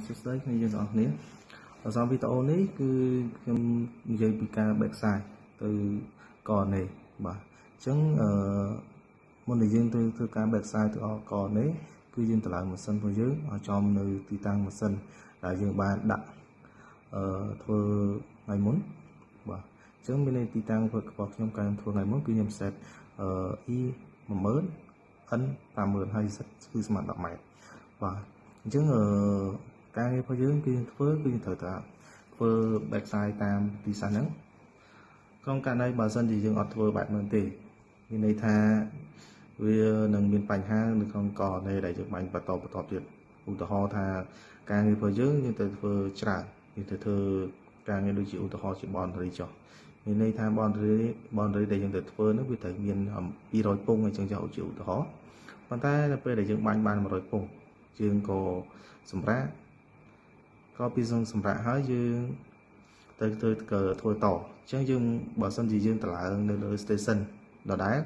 សួស្តីគ្នាយើងទាំងអស់គ្នាសំវីដេអូនេះគឺខ្ញុំនិយាយពីការ backside ទៅកនេះបាទអញ្ចឹងមុននឹងយើងទៅធ្វើការ backside ទៅកនេះគឺយើងតម្លើងម៉ាស៊ីនរបស់យើងឲ្យចំនៅទីតាំងម៉ាស៊ីនដែលយើងបានដាក់ធ្វើថ្ងៃមុនបាទអញ្ចឹងមានទីតាំងរបស់ខ្ញុំកាលធ្វើថ្ងៃមុនគឺខ្ញុំ set E 10000 N 50000ហើយ set គឺស្មើ10ម៉ែត្របាទអញ្ចឹងការងាររបស់យើងគឺយើងត្រូវតែធ្វើ backside តាមទីសាស្ត្រហ្នឹងក្នុងករណីបើសិនជាយើងអត់ធ្វើបែបហ្នឹងទេមានន័យថាវានឹងមានបញ្ហានៅក្នុងករណីដែលយើងបាញ់បន្តទៀតឧទាហរណ៍ថាការងាររបស់យើងទៅធ្វើច្រើនយើងទៅធ្វើការងារដូចជាឧទាហរណ៍ជា boundary ចុះមានន័យថា boundary ដែលយើងទៅធ្វើនោះវាត្រូវមាន200ពងអញ្ចឹងចុះជាឧទាហរណ៍ប៉ុន្តែនៅពេលដែលយើងបាញ់បាន100ពងយើងក៏សម្រាប់ក៏ពីសម្រាប់ហើយយើងទៅធ្វើតអញ្ចឹងយើងបើសិនជាយើងតម្លើងនៅលើ station ដដែល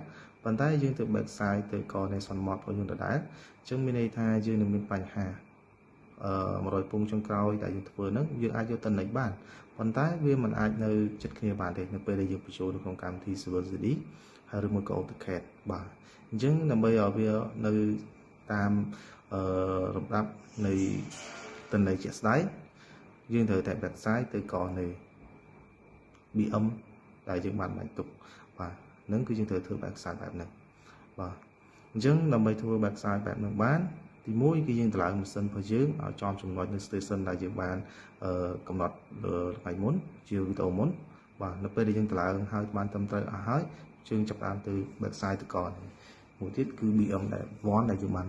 ប៉ុន្តែយើងទៅ backside ទៅកនៃសន្មត់របស់យើងដដែលអញ្ចឹងមានន័យថាយើងនឹងមានបញ្ហា100ពងចុងក្រោយដែលយើងធ្វើហ្នឹងយើងអាចយកទៅនិចបានប៉ុន្តែវាមិនអាចនៅចិត្តគ្នាបានទេនៅពេលដែលយើងបញ្ចូលនៅក្នុងកម្មវិធី Civil CD ហើយឬមួយក៏ AutoCAD បាទអញ្ចឹងដើម្បីឲ្យវានៅតាមលំដាប់នៃទិន្នន័យជាក់ស្ដែងយើងត្រូវតែ backside ទៅកនៃ BM ដែលយើងបានបាញ់ទុកបាទហ្នឹងគឺយើងត្រូវធ្វើ backside បែបហ្នឹងបាទអញ្ចឹងដើម្បីធ្វើ backside បែបហ្នឹងបានទី1គឺយើងតម្លើងម៉ាស៊ីនរបស់យើងឲ្យចំចំណុចនៅ station ដែលយើងបានកំណត់ថ្ងៃមុនជាវីដេអូមុនបាទនៅពេលដែលយើងតម្លើងហើយបានត្រឹមត្រូវអស់ហើយយើងចាប់ផ្ដើមទៅ backside ទៅកមួយទៀតគឺ BM ដែល1ដែលយើងបាន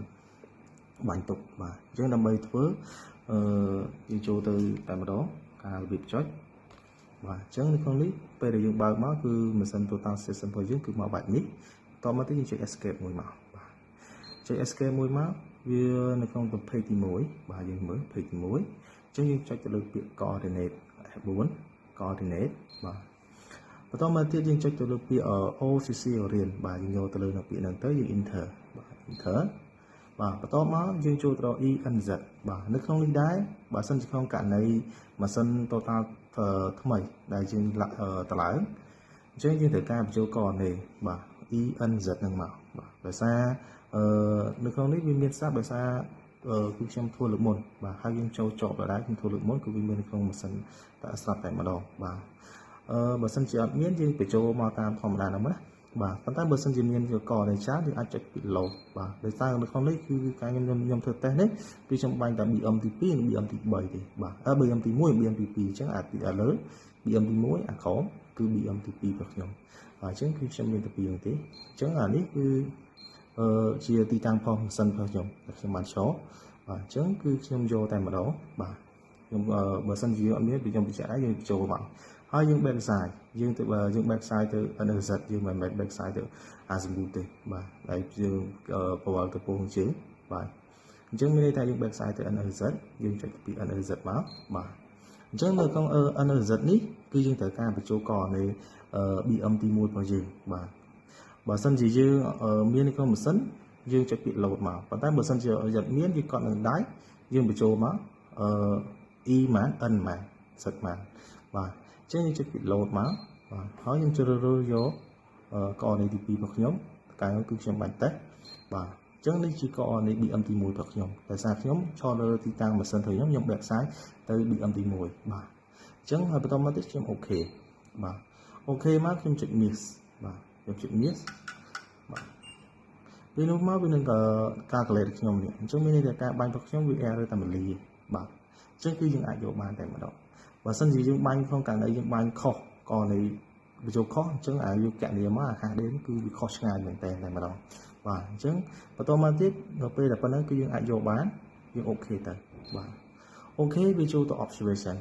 បាញ់ទុកបាទអញ្ចឹងដើម្បីធ្វើយើងចូលទៅតែម្ដងការរបៀបចុចបាទអញ្ចឹងនៅក្នុងនេះពេលដែលយើងបើកមកគឺម៉ាស៊ីន total station របស់យើងគឺមកបែបនេះតមកទៀតយើងចុច escape មួយមកបាទចុច escape មួយមកវានៅក្នុងប្រភេទទី1បាទយើងមើលប្រភេទទី1អញ្ចឹងយើងចុចទៅលើពាក្យ coordinate F4 coordinate បាទបន្តមកទៀតយើងចុចទៅលើពាក្យ OCC orient បាទយើងយកទៅលើនៅពាក្យហ្នឹងទៅយើង enter បាទ enter បាទបន្តមកយើងចូលទៅ ENZ បាទនៅក្នុងនេះដែរបើសិនជាក្នុងករណីម៉ាស៊ីន total ថ្មីដែលយើងតម្លើងអញ្ចឹងយើងត្រូវការបញ្ចូលកនេះបាទ ENZ ហ្នឹងមកបាទដោយសារនៅក្នុងនេះវាមានស្រាប់ដោយសារគឺខ្ញុំធ្វើលើកមុនបាទហើយយើងចូលជាប់ដដែលខ្ញុំធ្វើលើកមុនគឺវាមាននៅក្នុងម៉ាស៊ីនតែស្រាប់តែម្ដងបាទបើសិនជាអត់មានយើងបញ្ចូលមកតាមធម្មតាហ្នឹងណាបាទប៉ុន្តែបើសិនជាមានកនៃច្រើនយើងអាចចុចពី load បាទដោយសារនៅក្នុងនេះគឺការខ្ញុំធ្វើតេស្តនេះគឺខ្ញុំបាញ់តែ BM ទី2និង BM ទី3ទេបាទBM ទី1 BM ទី2អញ្ចឹងអាលើ BM ទី1អាក្រោមគឺ BM ទី2របស់ខ្ញុំបាទអញ្ចឹងគឺខ្ញុំមានតែពីរហ្នឹងទេអញ្ចឹងអានេះគឺជាទីតាំងផុសម៉ាស៊ីនរបស់ខ្ញុំដែលខ្ញុំបានចូលបាទអញ្ចឹងគឺខ្ញុំយកតែម្ដងបាទខ្ញុំបើសិនជាអត់មានគឺខ្ញុំបញ្ជាក់ឲ្យយើងចូលមកហើយយើង backside យើងទៅយើង backside ទៅ NZ យើងមិនមែន backside ទៅ Azimuth ទេបាទហើយយើងប្រវល់ទៅពងជើងបាទអញ្ចឹងមានន័យថាយើង backside ទៅ NZ យើងចុចពី NZ មកបាទអញ្ចឹងនៅក្នុង NZ នេះគឺយើងត្រូវការបញ្ចូលកនៃ BM ទី1របស់យើងបាទបើសិនជាយើងមាននៅក្នុងម៉ាស៊ីនយើងចុចពាក្យ load មកប៉ុន្តែបើសិនជាអត់មានយើងកត់នឹងដៃយើងបញ្ចូលមកE ម៉ាន N ម៉ាន Z ម៉ានបាទអញ្ចឹងយើងចុចពាក្យ load មកបាទហើយខ្ញុំជ្រើសរើសយកកនៃទី2របស់ខ្ញុំកាលនោះគឺខ្ញុំបាញ់តេស្តបាទអញ្ចឹងនេះជាកនៃ BM ទី1របស់ខ្ញុំដោយសារខ្ញុំឈរលើទីតាំងម៉ាស៊ីនរបស់ខ្ញុំ backside ទៅ BM ទី1បាទអញ្ចឹងហើយបន្តមកទៀតខ្ញុំអូខេបាទអូខេមកខ្ញុំចុច miss បាទខ្ញុំចុច miss បាទពេលនោះមកវានឹងcalculate ខ្ញុំនេះអញ្ចឹងមានន័យថាការបាញ់របស់ខ្ញុំវា error តែមួយលាបាទអញ្ចឹងគឺយើងអាចយកបានតែម្ដងបើសិនជាយើងបាញ់ក្នុងករណីយើងបាញ់ខុសក៏នៃបញ្ចូលខុសអញ្ចឹងអាយុគណនាមកអាហាដេនគឺវាខុសឆ្ងាយមែនតើតែម្ដងបាទអញ្ចឹងបន្តមកទៀតដល់ពេលតែប៉ុណ្ណឹងគឺយើងអាចយកបានយើងអូខេទៅបាទអូខេវាចូលទៅ observation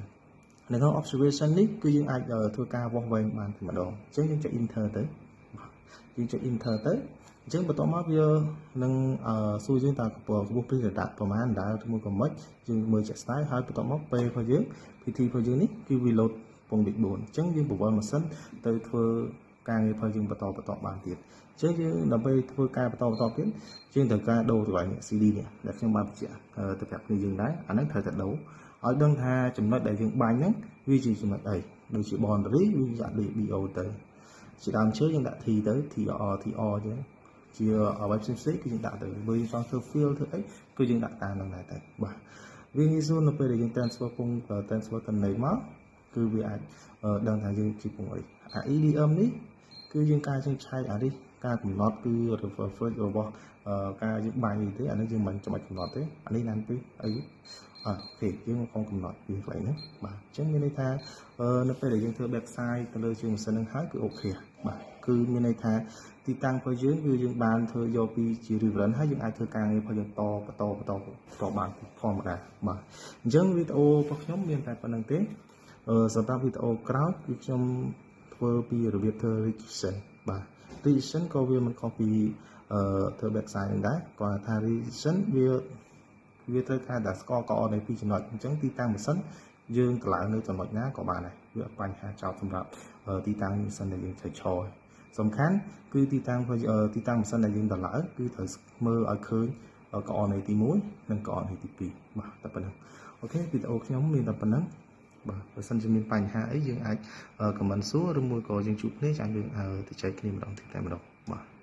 នៅក្នុង observation នេះគឺយើងអាចធ្វើការវាស់វែងបានតែម្ដងអញ្ចឹងយើងចុច enter ទៅយើងចុច enter ទៅអញ្ចឹងបន្ទាប់មកវានឹងសួរយើងតើកម្ពស់ពីระดับប្រមាណដែរឬមួយក៏មិនយើងមើលជាក់ស្ដែងហើយបន្ទាប់មកពេលរបស់យើង PT របស់យើងនេះគឺវា load ពងលេខ4អញ្ចឹងយើងបង្វិលម៉ាស៊ីនទៅធ្វើ ការងារផលយើងបន្តបានទៀតអញ្ចឹងយើងដើម្បីធ្វើការបន្តទៀតយើងត្រូវការដូរទៅឲ្យ CD នេះដែលខ្ញុំបានបញ្ជាក់ទៅប្រាប់គ្នាយើងដែរអាហ្នឹងត្រូវតែដូរឲ្យដឹងថាចំណុចដែលយើងបាញ់ហ្នឹងវាជាចំណុចអីដូចជា boundary វាដាក់ BO ទៅជាដើមឈើយើងដាក់ T ទៅ TR ចឹងជាអ្វីផ្សេងគឺយើងដាក់ទៅបើយើងចង់ធ្វើ fill ធ្វើអីគឺយើងដាក់តាមហ្នឹងដែរទៅបាទវាងាយស្រួលនៅពេលដែលយើង transfer ពង transfer ទៅនៃមកគឺវាអាចដឹងថាយើងជាពងអីអា EDM នេះគឺយើងការយើងឆែកអានេះការកំណត់គឺ refresh របស់ការយើងបាញ់នេះទេអានេះយើងមិនចាំបាច់កំណត់ទេអានេះណានពីអីអូខេយើងមកកំណត់ពីកន្លែងហ្នឹងបាទអញ្ចឹងមានន័យថានៅពេលដែលយើងធ្វើ website ទៅលើជាងម៉ាស៊ីនហ្នឹងហើយគឺអូខេបាទគឺមានន័យថាទីតាំងរបស់យើងគឺយើងបានធ្វើយកពីជា reference ហើយយើងអាចធ្វើការងាររបស់យើងបន្តបានធម្មតាបាទអញ្ចឹងវីដេអូរបស់ខ្ញុំមានតែប៉ុណ្្នឹងទេសម្រាប់វីដេអូក្រោយគឺខ្ញុំធ្វើពីរបៀបធ្វើ registration បាទ registration ក៏វាមិនខុសពីធ្វើ website ហ្នឹងដែរគាត់ថា registration វាត្រូវការតែស្គាល់កអនៃពីរចំណុចអញ្ចឹងទីតាំងម៉ាស៊ីនយើងកន្លងនៅចំណុចណាក៏បានដែរវាបញ្ហាចោតសម្រាប់ទីតាំងម៉ាស៊ីនដែលយើងត្រូវឈរសំខាន់គឺទីតាំងម៉ាស៊ីនដែលយើងកន្លងគឺត្រូវមើលឲ្យឃើញកអនៃទី1និងកអនៃទី2បាទតែប៉ុណ្ណឹងអូខេវីដេអូខ្ញុំមានតែប៉ុណ្ណឹងបាទបើសិនជាមានបញ្ហាអីយើងអាច comment សួរឬមួយក៏យើងជួបគ្នាចាំយើងទៅចែកគ្នាម្ដងទៀតតែម្ដងបាទ